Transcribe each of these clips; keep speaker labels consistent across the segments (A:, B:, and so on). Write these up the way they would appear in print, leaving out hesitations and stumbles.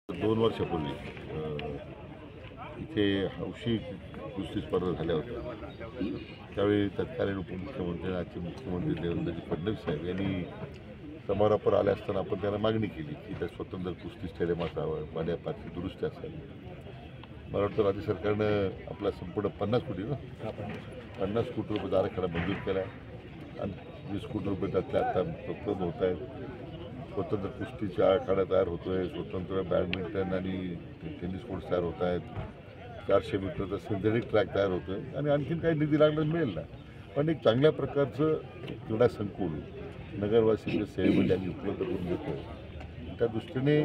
A: दोन वर्षापूर्वी इथे हौशी कुस्ती स्पर्धा झाल्या होत्या। त्यावेळी तत्कालीन उपमुख्यमंत्री आजचे मुख्यमंत्री देवेंद्रजी फडणवीस साहेब यांनी समारोहावर आले असताना आपण त्यांना मागणी केली की त्या स्वतंत्र कुस्ती स्टेडियम असावं, पाण्यापाची दुरुस्ती असावी। मला वाटतं राज्य सरकारनं आपला संपूर्ण 50 कोटी रुपये आराखडा मंजूर केला आहे आणि 20 कोटी रुपये त्यातले आता प्रकल्प होत आहेत। स्वतंत्र कुस्तीचा आखाडा तयार होतोय, स्वतंत्र बॅडमिंटन आणि टेनिस कोर्ट तयार होत आहेत, 400 मीटरचा सिंथेटिक ट्रॅक तयार होतोय आणि आणखीन काही निधी लागला मिळेल ना। पण एक चांगल्या प्रकारचं क्रीडा संकुल नगरवासींच्या सेवेमध्ये आम्ही उपलब्ध करून देतोय। त्या दृष्टीने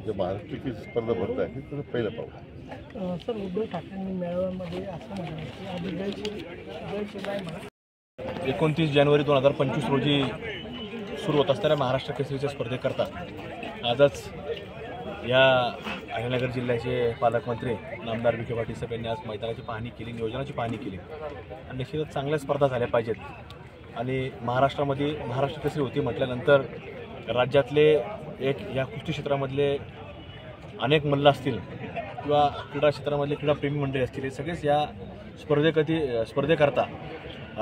A: जे महाराष्ट्र की स्पर्धा भरत आहे त्याचं पहिलं पाऊल।
B: सर, उद्धव ठाकरेंनी मेळाव्यामध्ये असं म्हटलं की आधी गैरशिवाय
C: 29 जानेवारी 2025 रोजी सुरू होत असणाऱ्या महाराष्ट्र केसरीच्या स्पर्धेकरता आजच या अहिल्यानगर जिल्ह्याचे पालकमंत्री नामदार विखे पाटील साहेब यांनी आज मैदानाची पाहणी केली, नियोजनाची पाहणी केली आणि निश्चितच चांगल्या स्पर्धा झाल्या पाहिजेत। आणि महाराष्ट्रामध्ये महाराष्ट्र केसरी होती म्हटल्यानंतर राज्यातले या कुस्ती क्षेत्रामधले अनेक मल्ल असतील किंवा क्रीडा क्षेत्रामधले क्रीडाप्रेमी मंडळी असतील, हे सगळेच या स्पर्धेकरता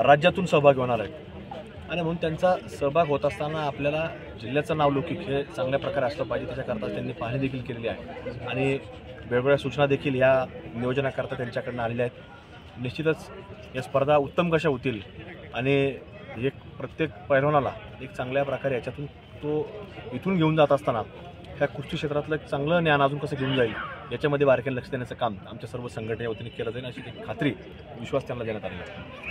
C: राज्यातून सहभागी होणार आहेत आणि म्हणून त्यांचा सहभाग होत असताना आपल्याला जिल्ह्याचं नावलौकिक हे चांगल्या प्रकारे असलं पाहिजे, त्याच्याकरता त्यांनी पाहणी देखील केलेली आहे आणि वेगवेगळ्या सूचना देखील या नियोजनाकरता त्यांच्याकडून आलेल्या आहेत। निश्चितच या स्पर्धा उत्तम कशा होतील आणि एक प्रत्येक पैलवानाला एक चांगल्या प्रकारे याच्यातून तो इथून घेऊन जात असताना ह्या कुस्ती क्षेत्रातलं एक चांगलं ज्ञान अजून कसं घेऊन जाईल याच्यामध्ये बारकाईने लक्ष देण्याचं काम आमच्या सर्व संघटनेच्या वतीने केलं जाईल अशी एक खात्री विश्वास त्यांना देण्यात आलेला आहे।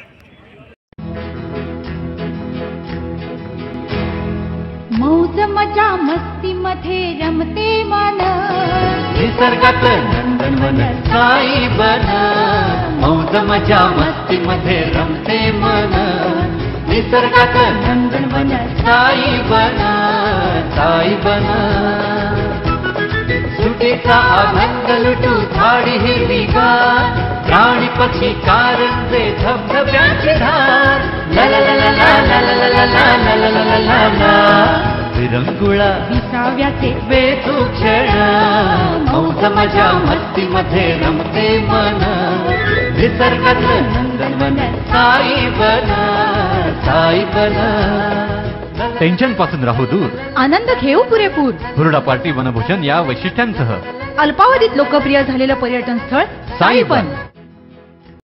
D: मौज मजा मस्ती मध्ये रमते मन,
E: निसर्गात नंदनवन साई बन। मौज मजा मस्ती मध्ये रमते मन, निसर्गात नंदनवन साई बन, साई बन। सुटीचा आनंद लुटू झाडी हिरवीगार, प्राणी पक्षी कारंजे धबधब्याची धार, ला ला ला ला ला ला ला ला ला ला ला ला ला ला। विरंगुळा
D: विसाव्याचे
E: वेचू क्षण, मौज मजा मस्ती मध्ये रमते मन, निसर्गात नंदनवन साई बन, साई बन। टेन्शन पासून राहू दूर,
D: आनंद घेऊ पुरेपूर,
E: हुरडा पार्टी वनभूषण या वैशिष्ट्यांसह
D: अल्पावधीत लोकप्रिय झालेलं पर्यटन स्थळ साईबन।